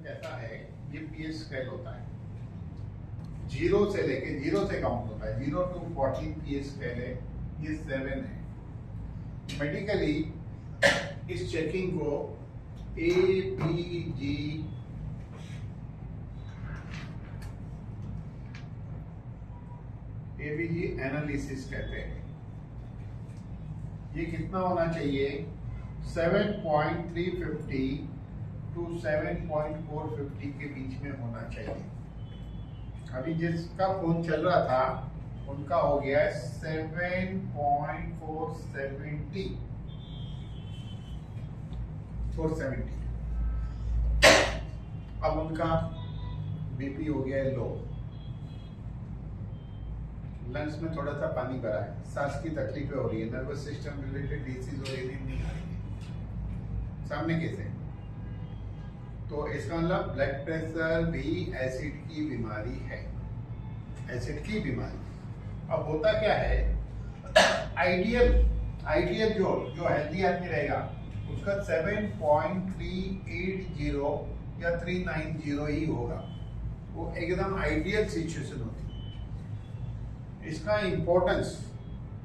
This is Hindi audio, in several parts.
कैसा है, ये पीएच स्केल होता है, जीरो से लेके, जीरो से काउंट होता है, 0 to 14 पीएच स्केल है, ये 7 है। मेडिकली इस चेकिंग को एबीजी एनालिसिस कहते हैं। ये कितना होना चाहिए, 7.350 to 7.450 के बीच में होना चाहिए। अभी जिसका फोन चल रहा था उनका हो गया 7.470 अब उनका बीपी हो गया है लो, लंग्स में थोड़ा सा पानी भरा है, सांस की तकलीफें हो रही है, नर्वस सिस्टम रिलेटेड डिसीज हो रही है, नहीं आ रही है। सामने कैसे, तो इसका मतलब ब्लड प्रेशर भी एसिड की बीमारी है, एसिड की बीमारी। अब होता क्या है, आइडियल जो हेल्दी आदमी रहेगा उसका 7.380 या 390 ही होगा, वो एकदम आइडियल सिचुएशन होती है। इसका इंपॉर्टेंस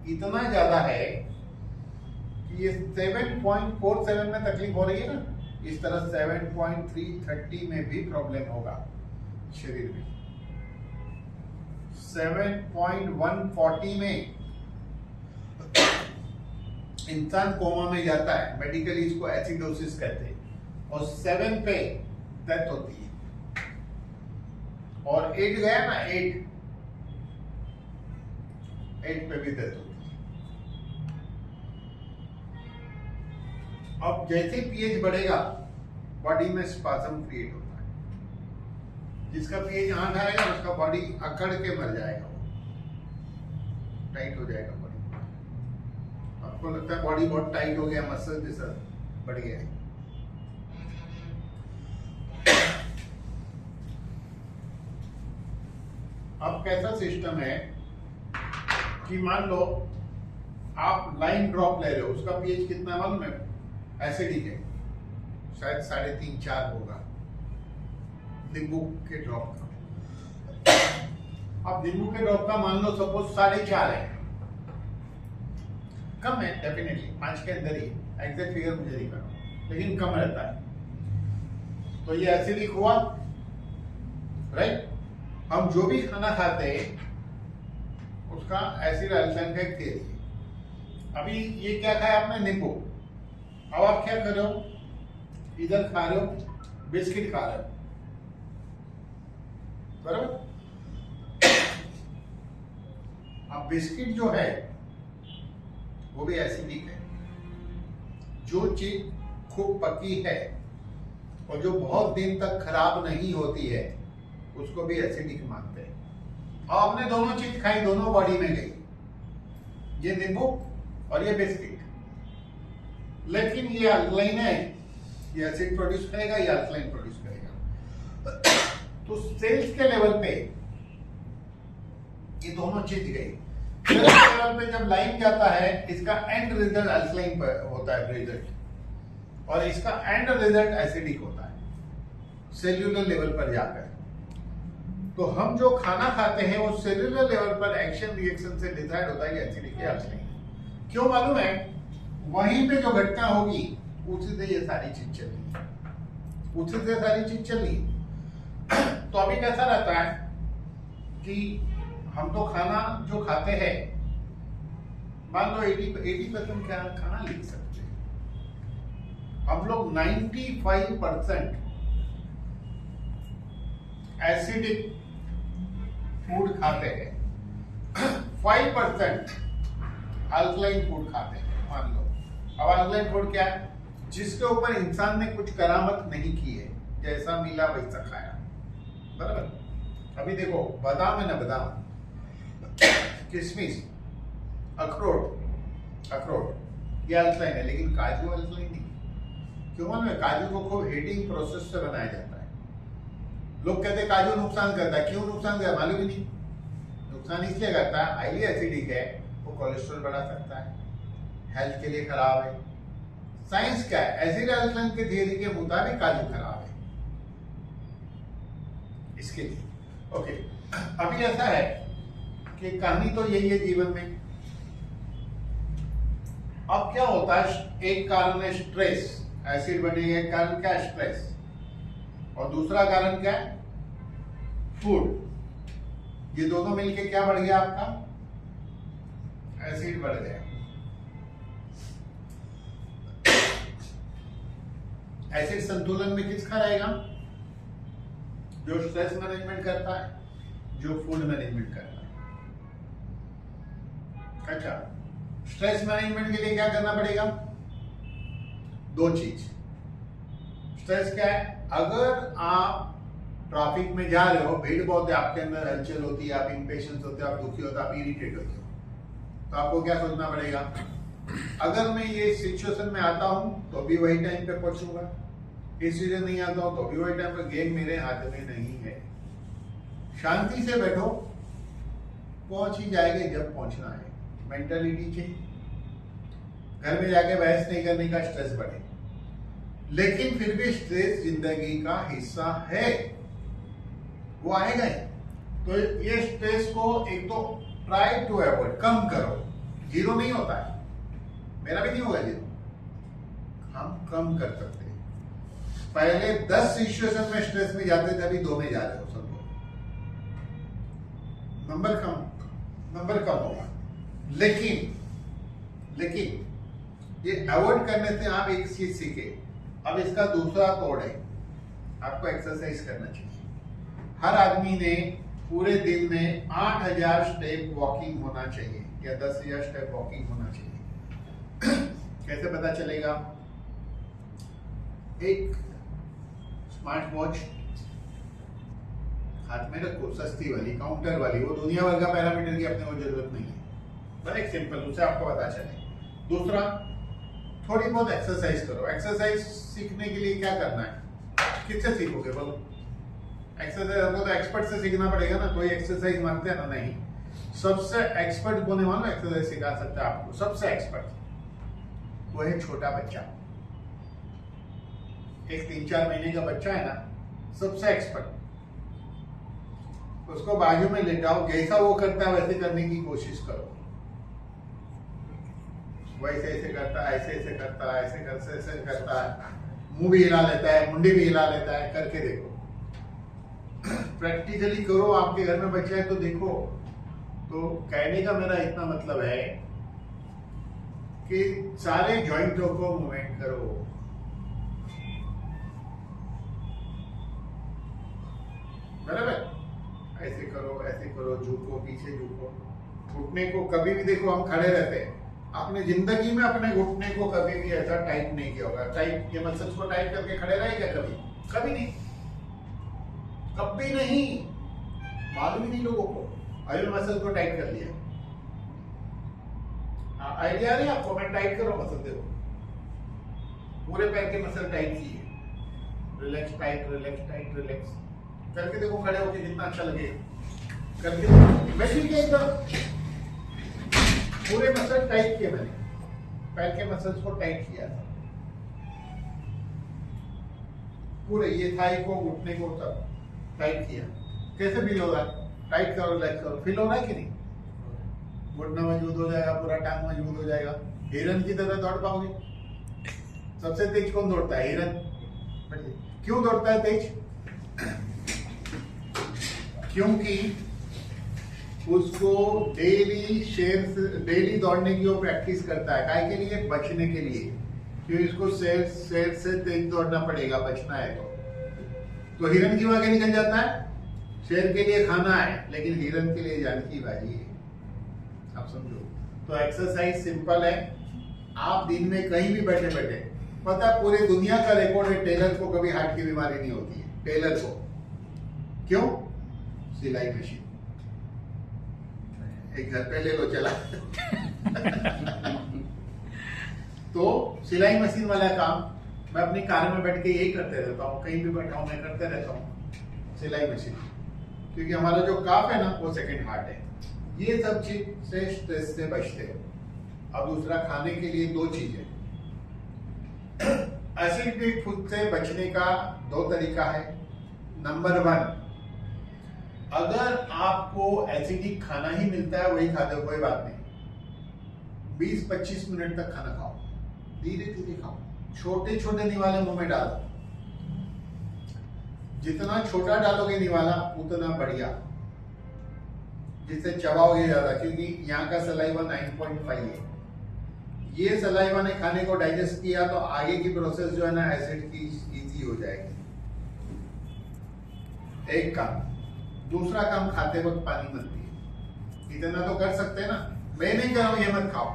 इतना ज्यादा है कि ये 7.47 में तकलीफ हो रही है ना, इस तरह 7.330 में भी प्रॉब्लम होगा शरीर में। 7.140 में इंसान कोमा में जाता है, मेडिकली इसको एसिडोसिस कहते हैं, और 7 पे डेथ होती है। और 8 गया ना, 8 पे भी डेथ होती है। अब जैसे पीएच बढ़ेगा बॉडी में स्पाज्म क्रिएट होता है, जिसका पीएच 8 आएगा उसका बॉडी अकड़ के मर जाएगा, टाइट हो जाएगा बॉडी। आपको लगता है बॉडी बहुत टाइट हो गया, मसल जैसा बढ़ गया है। अब कैसा सिस्टम है कि मान लो आप लाइन ड्रॉप ले रहे हो, उसका पीएच कितना मालूम है, एसिडिक है, शायद 3.5-4 होगा नींबू के ड्रॉप का। अब नींबू के ड्रॉप का मान लो सपोज 4.5 है, कम है डेफिनेटली, 5 के अंदर ही, एग्जैक्ट फिगर मुझे नहीं पता, लेकिन कम रहता है। तो ये एसिडिक हुआ, राइट। हम जो भी खाना खाते हैं उसका एसिड अल्काइन का एक थियरी है। अभी ये क्या खाया आपने, नींबू। अब आप क्या कर रहे हो, इधर खा रहे हो, बिस्किट खा रहे हो, बराबर। अब बिस्किट जो है वो भी एसिडिक है। जो चीज खूब पकी है और जो बहुत दिन तक खराब नहीं होती है उसको भी एसिडिक मानते हैं। और आपने दोनों चीज खाई, दोनों बॉडी में गई, ये नींबू और ये बिस्किट, लेकिन ये अल्कलाइन है, ये एसिड प्रोड्यूस करेगा, ये अल्कलाइन प्रोड्यूस करेगा। तो सेल्स के लेवल पे ये दोनों चीज गई। सेल्स के लेवल पे जब लाइन जाता है, इसका एंड रिजल्ट अल्कलाइन होता है रिजल्ट, और इसका एंड रिजल्ट एसिडिक होता है सेल्यूलर लेवल पर जाकर। तो हम जो खाना खाते हैं वो सेल्यूलर लेवल पर एक्शन रिएक्शन से डिसाइड होता है कि एसिडिक है अल्कलाइन। क्यों मालूम है, वहीं पे जो घटना होगी उसी से ये सारी चीज चली, उसी से सारी चीज चली। तो अभी कैसा रहता है कि हम तो खाना जो खाते हैं, मान लो 80% क्या खाना लिख सकते हैं हम लोग, 95% एसिडिक फूड खाते हैं, 5% अल्कलाइन फूड खाते हैं, मान लो। अब अल्कलाइन फूड क्या है, जिसके ऊपर इंसान ने कुछ करामत नहीं की है, जैसा मिला वैसा खाया, बराबर। अभी देखो बादाम है ना, बादाम, किशमिश, अखरोट, ये अल्कलाइन है, लेकिन काजू अल्कलाइन नहीं। क्यों मालूम है, काजू को खूब हीटिंग प्रोसेस से बनाया जाता है। लोग कहते हैं काजू नुकसान करता है, क्यों नुकसान करता है मालूम ही नहीं। नुकसान इसलिए करता है, हाईली एसिडिक है, वो कोलेस्ट्रॉल बढ़ा सकता है, हेल्थ के लिए खराब है। साइंस क्या है, एसिड अल्कलाइन के थियरी के मुताबिक काजू खराब है, इसके लिए। ओके, अभी ऐसा है कि कहानी तो यही है जीवन में। अब क्या होता है, एक कारण है स्ट्रेस, एसिड बनेगा। एक कारण क्या है, स्ट्रेस, और दूसरा कारण क्या है, फूड। ये दोनों मिलके क्या बढ़ गया आपका, एसिड बढ़ गया। एसिड संतुलन में किसका रहेगा, जो स्ट्रेस मैनेजमेंट करता है, जो फूड मैनेजमेंट करता है। अच्छा, स्ट्रेस मैनेजमेंट के लिए क्या करना पड़ेगा, दो चीज। स्ट्रेस क्या है, अगर आप ट्रैफिक में जा रहे हो, भीड़ बहुत है, आपके अंदर हलचल होती है, आप इम्पेशंस होते हो, आप दुखी होते हो, आप इरिटेट होते हो, तो आपको क्या सोचना पड़ेगा, अगर मैं ये सिचुएशन में आता हूं तो भी वही टाइम पे पहुंचूंगा, इस सीजन नहीं आता हूं तो भी वही टाइम पे, गेम मेरे हाथ में नहीं है। शांति से बैठो, पहुंच ही जाएंगे जब पहुंचना है। मेंटालिटी चाहिए। घर में जाके बहस नहीं करने का, स्ट्रेस बढ़े, लेकिन फिर भी स्ट्रेस जिंदगी का हिस्सा है, वो आएगा ही। तो ये स्ट्रेस को एक तो ट्राई टू अवॉइड, कम करो। जीरो नहीं होता है, मेरा भी नहीं होगा जीरो, हम कम कर सकते हैं। पहले 10 सिचुएशन में स्ट्रेस में जाते थे, अभी 2 में जा रहे हो सब लोग, नंबर कम होगा। लेकिन ये अवॉइड करने से आप एक चीज सीखे। अब इसका दूसरा तोड़ है, आपको एक्सरसाइज करना चाहिए। हर आदमी ने पूरे दिन में 8000 स्टेप वॉकिंग होना चाहिए, या 10,000 स्टेप वॉकिंग होना चाहिए। कैसे पता चलेगा, एक स्मार्ट वॉच हाथ में रखो, सस्ती वाली, काउंटर वाली, वो दुनिया भर का पैरामीटर की अपने को जरूरत नहीं है, बस एक सिंपल, उससे आपको पता चले। दूसरा, थोड़ी बहुत एक्सरसाइज करो। एक्सरसाइज सीखने के लिए क्या करना है, किससे सीखोगे बोलो, एक्सरसाइज आपको तो एक्सपर्ट से सीखना पड़ेगा ना, कोई एक्सरसाइज मानते हैं ना, नहीं। सबसे एक्सपर्ट कोने वाला एक्सरसाइज सिखा सकता है आपको, सबसे एक्सपर्ट वो है छोटा बच्चा। एक 3-4 महीने का बच्चा है ना, सबसे एक्सपर्ट, उसको बाजू में लेटाओ, जैसा वो करता है वैसे करने की कोशिश करो। वैसे ऐसे करता है, ऐसे करता है, ऐसे करता है, मुंह भी हिला लेता है, मुंडी भी हिला लेता है, करके देखो। प्रैक्टिकली करो, आपके घर में बच्चा है तो देखो। तो कहने का मेरा इतना मतलब है कि सारे जॉइंटों को मूवमेंट करो। बराबर, ऐसे करो, झुको, पीछे झुको। घुटने को कभी भी देखो, हम खड़े रहते हैं, आपने जिंदगी में अपने घुटने को कभी भी ऐसा टाइट नहीं किया होगा। टाइट, ये मसल्स को टाइट करके खड़े रहे क्या कभी? कभी नहीं, कभी नहीं, मालूम ही नहीं लोगों को। अभी मसल को टाइट कर लिया, आइडिया नहीं आपको? मैं टाइट करो, मसल देखो, पूरे पैर के मसल टाइट किए, relax tight, relax tight, relax करके देखो, खड़े होके जितना अच्छा लगेगा करके देखो। मैं ठीक है, एकदम पूरे मसल टाइट किए, मैंने पैर के मसल्स को टाइट किया था पूरे, ये थाई को, घुटने को सब टाइट किया। कैसे फील हो रहा है? टाइट करो, रिलैक्स करो, फील हो रहा है कि नहीं? घुटना मजबूत हो जाएगा, पूरा टांग मजबूत हो जाएगा, हिरन की तरह दौड़ पाओगे। सबसे तेज कौन दौड़ता है? हिरन। क्यों दौड़ता है तेज? क्योंकि उसको डेली दौड़ने की वो प्रैक्टिस करता है। काय के लिए? बचने के लिए, क्योंकि इसको शेर से तेज दौड़ना पड़ेगा, बचना है तो हिरन क्यों आगे निकल जाता है? शेर के लिए खाना है, लेकिन हिरन के लिए जान की बाजी है। आप समझो। तो एक्सरसाइज सिंपल है, आप दिन में कहीं भी बैठे बैठे, पता पूरी दुनिया का रिकॉर्ड है, टेलर को कभी हार्ट की बीमारी नहीं होती है। टेलर को क्यों? सिलाई मशीन। एक घर पे ले लो, चला। तो सिलाई मशीन वाला काम मैं अपनी कार में बैठ के यही करते रहता हूँ, कहीं भी बैठा हूँ मैं करते रहता हूँ सिलाई मशीन, क्योंकि हमारा जो काफ है ना, वो सेकंड हार्ट है। ये सब चीज से स्ट्रेस से बचते हैं। अब दूसरा, खाने के लिए 2 चीजें। एसिड भी खुद से बचने का 2 तरीका है। नंबर 1, अगर आपको एसिडिक खाना ही मिलता है वही खाते हो, कोई बात नहीं, 20-25 मिनट तक खाना खाओ, धीरे धीरे खाओ, छोटे छोटे निवाले मुंह में डालो, जितना छोटा डालोगे निवाला उतना बढ़िया, जिससे चबाओगे ज्यादा, क्योंकि यहाँ का सलाइवा 9.5 है। ये सलाइवा ने खाने को डाइजेस्ट किया तो आगे की प्रोसेस जो है ना एसिड की इजी हो जाएगी। एक काम, दूसरा काम, खाते वक्त पानी मत पिए, इतना तो कर सकते हैं ना, मैं नहीं कह रहा हूं ये मत खाओ,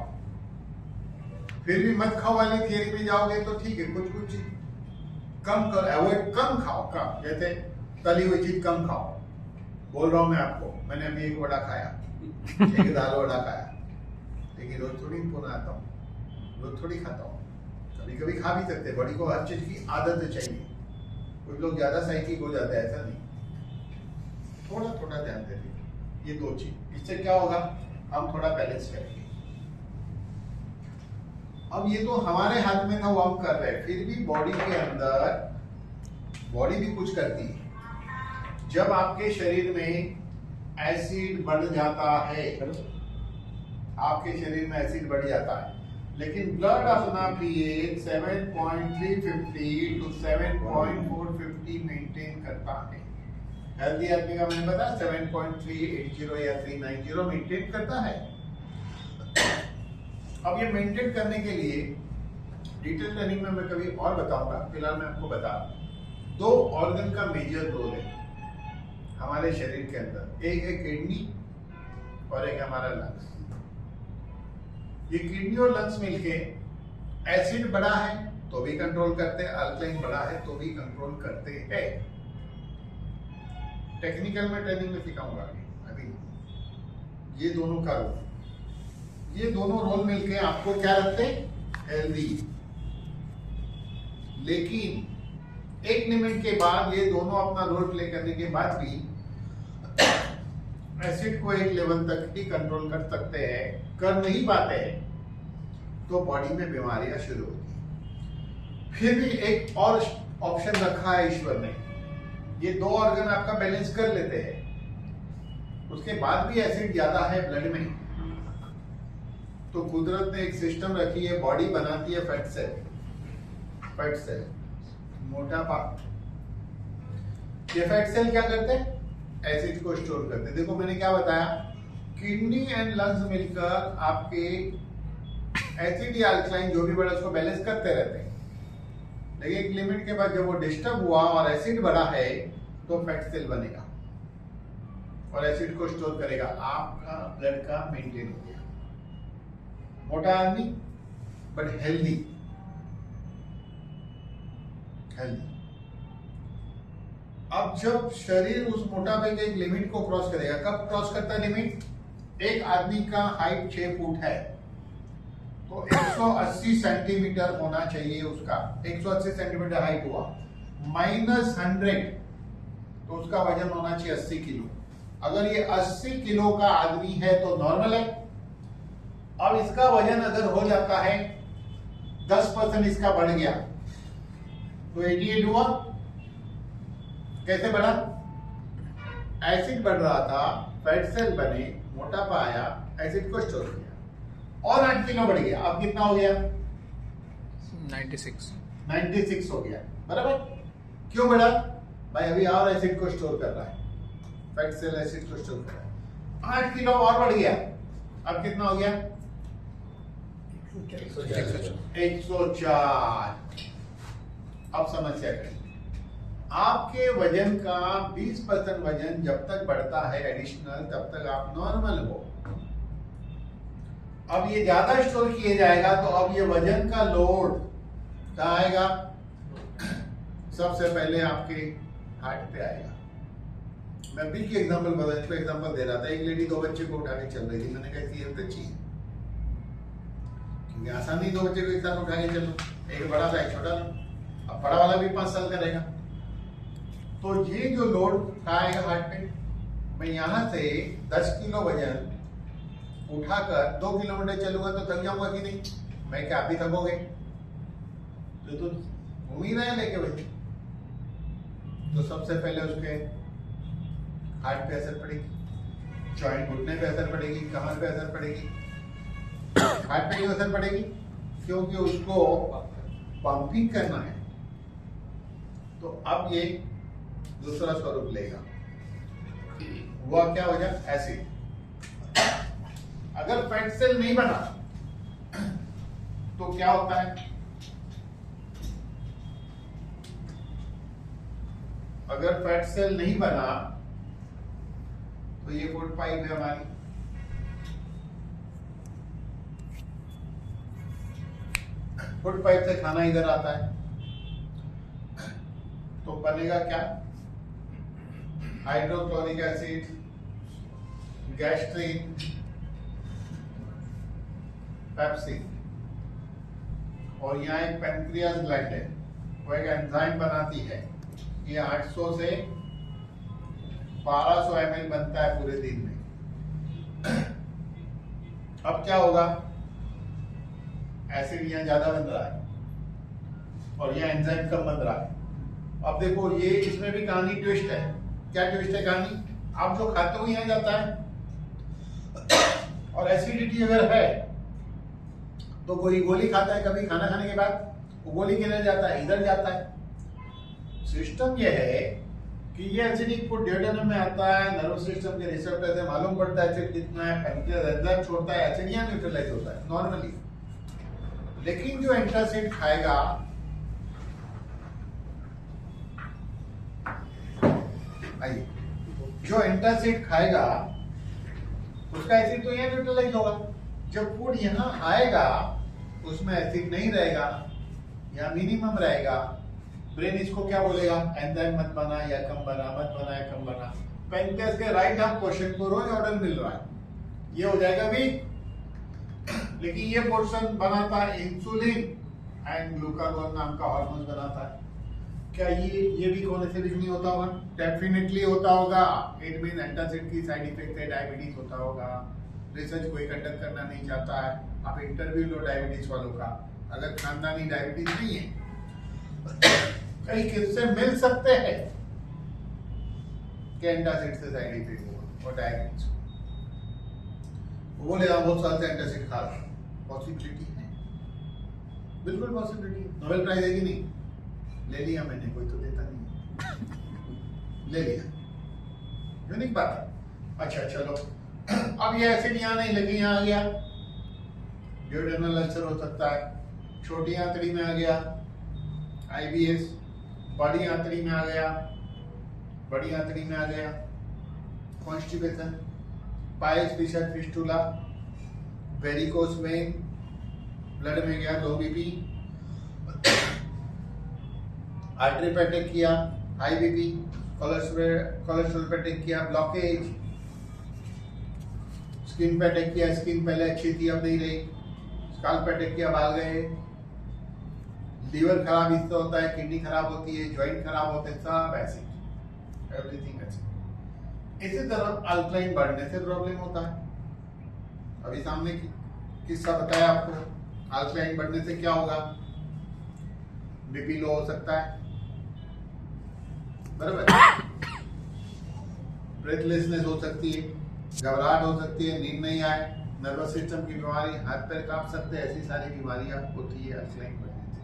फिर भी मत खाओ वाली थियरी में जाओगे तो ठीक है, कुछ कुछ कम कर, अवॉइड, कम खाओ, कम, जैसे तली हुई चीज कम खाओ, बोल रहा हूं मैं आपको, मैंने अभी एक वड़ा खाया, एक दाल वड़ा खाया, लेकिन रोज थोड़ी पुनः आता हूँ, रोज थोड़ी खाता हूँ, कभी कभी खा भी सकते हैं, बॉडी को हर चीज की आदत चाहिए, कुछ लोग ज्यादा साइकिक हो जाते हैं, ऐसा नहीं, थोड़ा थोड़ा ध्यान देते, ये दो चीज, इससे क्या होगा, हम थोड़ा बैलेंस करेंगे। अब ये तो हमारे हाथ में था, वो हम कर रहे हैं, फिर भी बॉडी के अंदर बॉडी भी कुछ करती है। जब आपके शरीर में एसिड बढ़ जाता है, आपके शरीर में एसिड बढ़ जाता है, लेकिन ब्लड अपना पीएच 7.350 टू 7.450 मेंटेन करता है। हेल्दी आदमी का मैंने बताया 7.380 या 390 मेंटेन करता है। अब ये मेंटेन करने के लिए डिटेल ट्रेनिंग में मैं कभी और बताऊंगा, फिलहाल मैं आपको बता, दो ऑर्गन का मेजर रोल है हमारे शरीर के अंदर, एक है किडनी और एक हमारा लंग्स। ये किडनी और लंग्स मिलके एसिड बढ़ा है तो भी कंट्रोल करते हैं, अल्कलाइन बढ़ा है तो भी कंट्रोल करते हैं। टेक्निकल में ट्रेनिंग में सिखाऊंगा अभी। ये दोनों का रोल, ये दोनों रोल मिलके आपको क्या रखते हैं, हेल्दी। लेकिन एक लिमिट के बाद ये दोनों अपना रोल प्ले करने के बाद भी एसिड को एक लेवल तक ही कंट्रोल कर सकते हैं, कर नहीं पाते हैं तो बॉडी में बीमारियां शुरू होती हैं। फिर भी एक और ऑप्शन रखा है ईश्वर ने, ये दो ऑर्गन आपका बैलेंस कर लेते हैं, उसके बाद भी एसिड ज्यादा है ब्लड में, तो कुदरत ने एक सिस्टम रखी है, बॉडी बनाती है फैट सेल, मोटापा। ये फैट सेल क्या करते हैं, एसिड को स्टोर करते हैं। देखो मैंने क्या बताया, किडनी एंड लंग्स मिलकर आपके एसिड या अल्कलाइन जो भी बढ़ा उसको बैलेंस करते रहते हैं, लेकिन एक लिमिट के बाद जब वो डिस्टर्ब हुआ और एसिड बढ़ा है तो फैट सेल बनेगा और एसिड को स्टोर करेगा, आपका ब्लड का मेंटेन हो गया। मोटा आदमी बट हेल्दी। अब जब शरीर उस मोटापे के एक लिमिट को क्रॉस करेगा, कब क्रॉस करता है लिमिट, एक आदमी का हाइट 6 फुट है तो 180 सेंटीमीटर होना चाहिए उसका, 180 सेंटीमीटर हाइट हुआ, -100 तो उसका वजन होना चाहिए 80 किलो। अगर ये 80 किलो का आदमी है तो नॉर्मल है। अब इसका वजन अगर हो जाता है 10% इसका बढ़ गया तो 88 हुआ। कैसे बढ़ा, एसिड बढ़ रहा था, फैट सेल बने, मोटापा आया, एसिड को स्टोर किया और 8 किलो बढ़ गया। अब कितना हो गया, 96 हो गया, बराबर। क्यों बढ़ा भाई, अभी और एसिड को स्टोर कर रहा है, फैट सेल एसिड को स्टोर कर रहा है, 8 किलो और बढ़ गया। अब कितना हो गया, 104। अब समस्या करिए, आपके वजन का 20% वजन जब तक बढ़ता है एडिशनल, तब तक आप नॉर्मल हो। अब ये ज्यादा स्टोर किए जाएगा तो अब ये वजन का लोड कहाँ आएगा, सबसे पहले आपके हार्ट पे आएगा। मैं बिग की एग्जांपल दे रहा था, एक लेडी 2 बच्चे को उठा के चल रही थी, मैंने कहा कि हेल्थ अच्छी है, क्योंकि आसान नहीं 2 बच्चे को एक साथ उठा के चलो, एक बड़ा था एक छोटा था, अब बड़ा वाला भी 5 साल का रहेगा, तो ये जो लोड आएगा हार्ट पे, मैं यहाँ से 10 किलो वजन उठाकर 2 किलोमीटर चलूंगा तो थक जाऊंगा कि नहीं, मैं क्या आप भी थकोगे, तो घूम ही रहे लेके भाई। तो सबसे पहले उसके हार्ट पे असर पड़ेगी, जॉइंट घुटने पे असर पड़ेगी, कमर पे असर पड़ेगी। हार्ट पे क्यों असर पड़ेगी? क्योंकि उसको पंपिंग करना है। तो अब ये दूसरा स्वरूप लेगा, हुआ क्या हो जाए एसिड। अगर फैट सेल नहीं बना तो क्या होता है? अगर फैट सेल नहीं बना तो ये फूड पाइप है हमारी, फूड पाइप से खाना इधर आता है, तो बनेगा क्या? हाइड्रोक्लोरिक एसिड, गैस्ट्रिन, पेप्सिन, और यहाँ एक पेनक्रियास ग्लैंड है, वो एक एंजाइम बनाती है। ये 800 से 1200 ml बनता है पूरे दिन में। अब क्या होगा? एसिड यहाँ ज्यादा बन रहा है और यहाँ एंजाइम कम बन रहा है। अब देखो ये इसमें भी कहानी ट्विस्ट है। क्या ट्विस्ट है कहानी? आप जो खाते हो यहाँ जाता है, और एसिडिटी अगर है तो कोई गोली खाता है कभी खाना खाने के बाद, वो गोली किधर जाता है? इधर जाता है। सिस्टम ये है कि ये एसिडिक फूड ड्यूडेनम में आता है, नर्वस सिस्टम के रिसेप्टर से मालूम पड़ता है एसिड कितना है, पैंक्रियास एंजाइम छोड़ता है, एसिड यहाँ न्यूट्रलाइज होता है नॉर्मली। लेकिन जो एंटासिड खाएगा, आइए, जो एंटासिड खाएगा उसका एसिड तो यहाँ न्यूट्रलाइज होगा। जब फूड यहाँ आएगा उसमें एसिड नहीं रहेगा, यहाँ मिनिमम रहेगा। ब्रेन इसको क्या बोलेगा? एंजाइम मत बना या कम बना, मत बना या कम बना। पेनक्रियास के राइट हाफ पोर्शन को रोज ऑर्डर मिल रहा है, ये हो जाएगा वीक। लेकिन ये पोर्शन बनाता है इंसुलिन एंड ग्लूकागोन नाम का हार्मोन बनाता है। क्या ये भी होने से भी नहीं होता होगा? डेफिनेटली होता होगा। इट मीन एंटासिड की साइड इफेक्ट है, डायबिटीज होता होगा। रिसर्च कोई कंडक्ट करना नहीं चाहता है, आप इंटरव्यू लो डायबिटीज वालों का, अगर खानदानी डायबिटीज नहीं है कई किस्से मिल सकते हैं कि एंटासिड से साइड इफेक्ट होगा और डायबिटीज। वो बोलेगा बहुत साल से एंटासिड खा रहा, पॉसिबिलिटी है, बिल्कुल पॉसिबिलिटी है। नोबेल प्राइज है कि नहीं? ले लिया मैंने, कोई तो देता नहीं, ले लिया, यूनिक बात है। अच्छा चलो, अब ये एसिड यहाँ नहीं लगी, यहाँ आ गया, ड्यूडेनल अल्सर हो सकता है, छोटी आंतड़ी में आ गया IBS, बड़ी आंतड़ी में आ गया, बड़ी आंतड़ी में आ गया constipation, piles fissure fistula, varicose when, blood में गया लो BP, आर्टरी पे अटैक किया, हाई BP, कोलेस्ट्रॉल पे अटैक किया, ब्लॉकेज, स्किन पे अटैक किया, स्किन पहले अच्छी थी अब नहीं रही, स्काल्प पे अटैक किया, बाल गए, लीवर खराब इससे होता है, किडनी खराब होती है, जॉइंट खराब होते हैं, सब एसिड, एवरीथिंग एसिड। इसी तरह अल्कलाइन बढ़ने से प्रॉब्लम होता है। अभी सामने किस्सा बताया आपको, अल्कलाइन बढ़ने से क्या होगा? BP लो हो सकता है, बराबर, ब्रेथलेसनेस हो सकती है, घबराहट हो सकती है, नींद नहीं आए, नर्वस सिस्टम की बीमारी, हाथ पैर कांप सकते हैं, ऐसी सारी बीमारियां होती है अल्कलाइन बढ़ने से।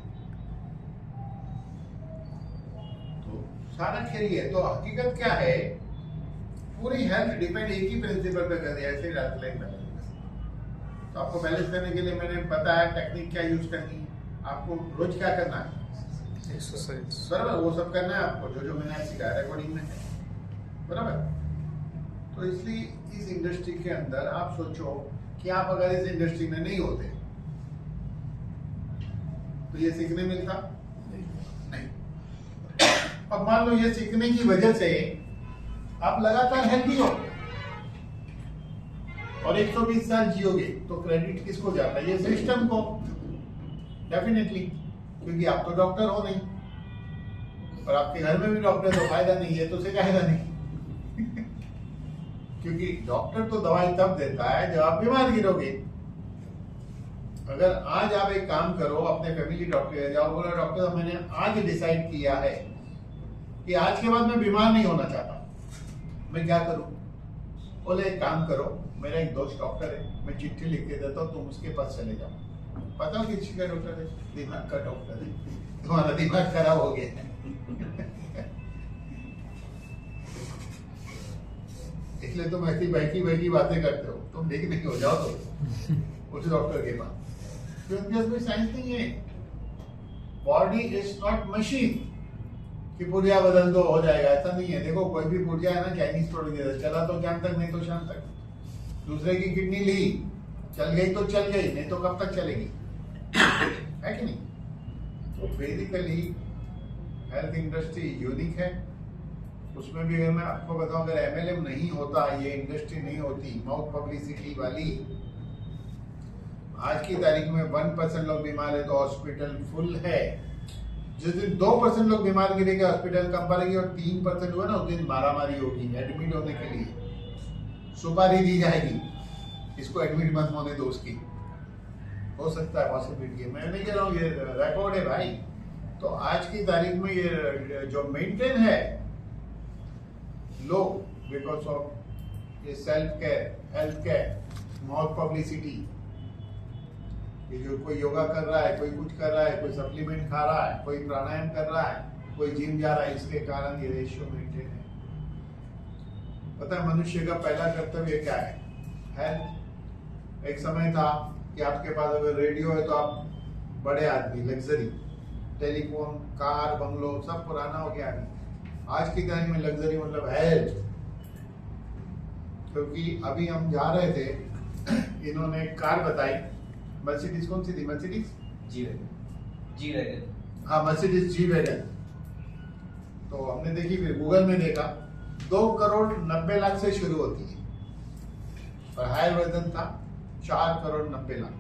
तो सारा खेल है। तो हकीकत क्या है? पूरी हेल्थ डिपेंड एक ही प्रिंसिपल पे कर दिया, एसिड अल्कलाइन बैलेंस। तो आपको बैलेंस करने के लिए मैंने बताया टेक्निक क्या यूज करनी है, आपको रोज क्या करना है, एक्सरसाइज, बराबर, वो सब करना है आपको, जो जो मैंने सिखाया रिकॉर्डिंग में, बराबर। तो इसलिए इस इंडस्ट्री के अंदर आप सोचो कि आप अगर इस इंडस्ट्री में नहीं होते तो ये सीखने मिलता नहीं। अब मान लो ये सीखने की वजह से आप लगातार हेल्दी हो और 120 साल जियोगे, तो क्रेडिट किसको जाता है? ये सिस्टम को, डेफिनेटली, क्योंकि आप तो डॉक्टर हो नहीं और आपके घर में भी डॉक्टर, तो फायदा नहीं है, तो सिखाएगा नहीं। क्योंकि डॉक्टर तो दवाई तब देता है जब आप बीमार गिरोगे। अगर आज आप एक काम करो, अपने फैमिली डॉक्टर जाओ, बोलो डॉक्टर मैंने आज डिसाइड किया है कि आज के बाद मैं बीमार नहीं होना चाहता, मैं क्या करूं? बोले एक काम करो, मेरा एक दोस्त डॉक्टर है, मैं चिट्ठी लिख के देता हूँ, तुम उसके पास चले जाओ। पता हो किसी का डॉक्टर है? दिमाग का डॉक्टर है। तुम्हारा दिमाग खराब हो गया है। इसलिए तुम ऐसी बहकी बहकी बातें करते हो, तुम ठीक नहीं हो जाओ तो उस डॉक्टर के पास। क्योंकि साइंस नहीं है। बॉडी इज नॉट मशीन कि पुर्जा बदल दो हो जाएगा, ऐसा नहीं है। देखो कोई भी पुर्जा है ना, चाइनीज प्रोड्यूस, चला तो शाम तक, नहीं तो शाम तक। दूसरे की किडनी ली, चल गई तो चल गई, नहीं तो कब तक चलेगी, है कि नहीं? तो बेसिकली हेल्थ इंडस्ट्री यूनिक है। उसमें भी अगर मैं आपको बताऊं, अगर एमएलएम नहीं होता, ये इंडस्ट्री नहीं होती माउथ पब्लिसिटी वाली, आज की तारीख में 1% लोग बीमार है तो हॉस्पिटल फुल है। जिस दिन 2% लोग बीमार गिरेंगे हॉस्पिटल कम पड़ेगी, और 3% हुआ ना उस दिन मारामारी होगी एडमिट होने के लिए, सुपारी दी जाएगी, इसको एडमिट मत होने दो उसकी। हो सकता है, पॉसिबिलिटी है, मैं नहीं कह रहा हूँ, ये रिकॉर्ड है भाई। तो आज की तारीख में ये जो मेंटेन है लो, बिकॉज ऑफ ये self care, health care, mouth publicity. ये जो कोई योगा कर रहा है, कोई कुछ कर रहा है, कोई सप्लीमेंट खा रहा है, कोई प्राणायाम कर रहा है, कोई जिम जा रहा है, इसके कारण ये रेशियो मेंटेन है। पता है मनुष्य का पहला कर्तव्य क्या है? हेल्थ। एक समय था कि आपके पास अगर रेडियो है तो आप बड़े आदमी, लग्जरी, टेलीफोन, कार, बंगलो सब पुराना हो गया है। आज की तारीख में लग्जरी मतलब हेल्थ। क्योंकि अभी हम जा रहे थे, इन्होंने कार बताई, मर्सिडीज, कौन सी थी? Mercedes G wagon. हाँ, मर्सिडीज जी वैगन। तो हमने देखी, फिर गूगल में देखा, 2,90,00,000 से शुरू होती है, और हायर वर्जन था 4,90,00,000।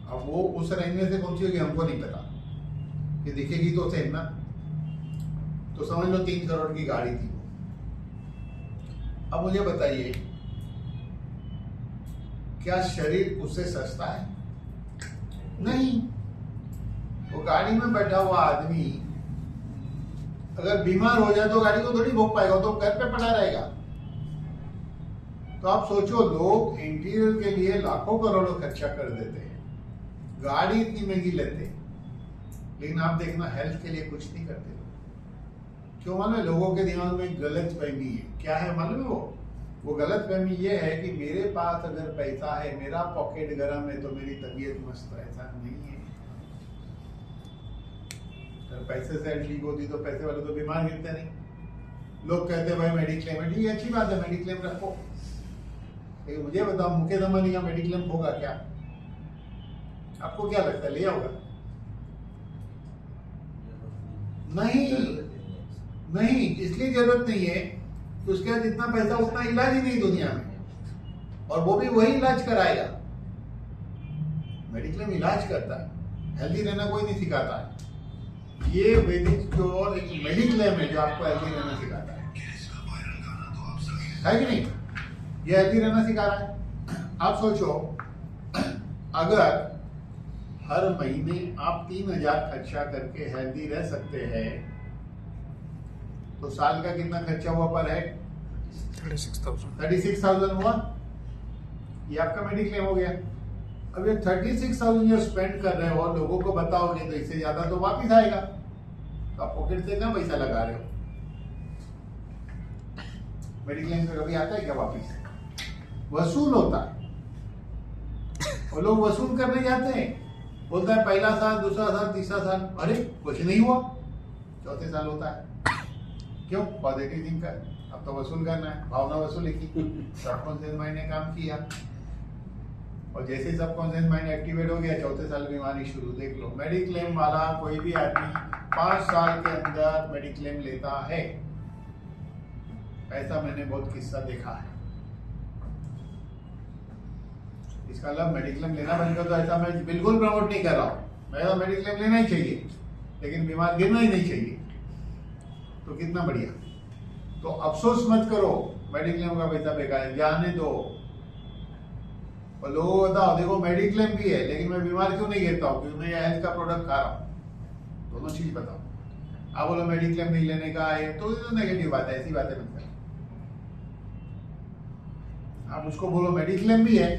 अब वो उस रेंज में से कौन सी होगी हमको नहीं पता, कि दिखेगी तो सेम ना। तो समझ लो 3 करोड़ की गाड़ी थी वो। अब मुझे बताइए, क्या शरीर उससे सस्ता है? नहीं। वो गाड़ी में बैठा हुआ आदमी अगर बीमार हो जाए तो गाड़ी को थोड़ी भोग पाएगा, तो घर पे पड़ा रहेगा। तो आप सोचो, लोग इंटीरियर के लिए लाखों करोड़ों खर्चा कर देते हैं, गाड़ी इतनी महंगी लेते हैं, लेकिन आप देखना हेल्थ के लिए कुछ नहीं करते। क्यों मालूम है? लोगों के दिमाग में गलत फहमी है। क्या है मालूम है? वो गलत फहमी ये है कि मेरे पास अगर पैसा है, मेरा पॉकेट गर्म है, तो मेरी तबीयत मस्त है। ऐसा नहीं है। अगर पैसे से ठीक होती तो पैसे वाले तो बीमार गिरते नहीं। लोग कहते हैं भाई मेडिक्लेम है, ठीक है, अच्छी बात है, मेडिक्लेम रखो, लेकिन मुझे बताओ मुकेश अंबानी का मेडिक्लेम होगा क्या? आपको क्या लगता है, लिया होगा? नहीं, इसलिए जरूरत नहीं है कि उसके पास जितना पैसा उतना इलाज ही नहीं दुनिया में, और वो भी वही इलाज कराएगा। मेडिक्लेम इलाज करता है, हेल्दी रहना कोई नहीं सिखाता है। ये वैदिक जो और एक मेडिक्लेम है जो आपको हेल्दी रहना सिखाता है कि नहीं? ये हेल्दी रहना सिखा रहा है। आप सोचो, अगर हर महीने आप 3,000 खर्चा करके हेल्दी रह सकते हैं, तो साल का कितना खर्चा हुआ पर हेड? 36,000 हुआ। ये आपका मेडिक्लेम हो गया। अब ये 36,000 जो स्पेंड कर रहे हो, लोगों को बताओगे तो इससे ज्यादा तो वापिस आएगा। तो आप पॉकेट से क्या पैसा लगा रहे हो? मेडिक्लेम से कभी आता है क्या वापिस? वसूल होता है, और लोग वसूल करने जाते हैं। बोलता है पहला साल, दूसरा साल, तीसरा साल, अरे कुछ नहीं हुआ, चौथे साल होता है। क्यों? पॉजिटिव थिंक कर, अब तो वसूल करना है, भावना वसूली की, सबकॉन्शियस माइंड ने काम किया, और जैसे सबकॉन्शियस माइंड एक्टिवेट हो गया, चौथे साल बीमारी शुरू। देख लो, मेडिक्लेम वाला कोई भी आदमी 5 साल के अंदर मेडिक्लेम लेता है, ऐसा मैंने बहुत किस्सा देखा है। इसका मतलब मेडिक्लेम लेना बंद कर दो, ऐसा मैं बिल्कुल प्रमोट नहीं कर रहा हूँ। मैं तो मेडिक्लेम लेना ही चाहिए, लेकिन बीमार गिरना ही नहीं चाहिए। तो कितना बढ़िया। तो अफसोस मत करो मेडिक्लेम का पैसा बेकार है, जाने दो। और लोगों को बताओ, देखो मेडिक्लेम भी है, लेकिन मैं बीमार क्यों नहीं गिरता हूँ? क्योंकि मैं हेल्थ का प्रोडक्ट खा रहा हूँ। दोनों चीज बताओ। आप बोलो मेडिक्लेम नहीं लेने का है, तो ये तो नेगेटिव बात है, ऐसी बातें मत करो। आप उसको बोलो मेडिक्लेम भी है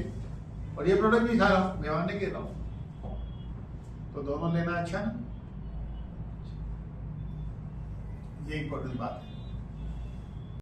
और ये प्रोडक्ट भी खा रहा हूँ, मैं नहीं कह रहा हूँ, तो दोनों लेना अच्छा ना, ये इंपॉर्टेंट बात है।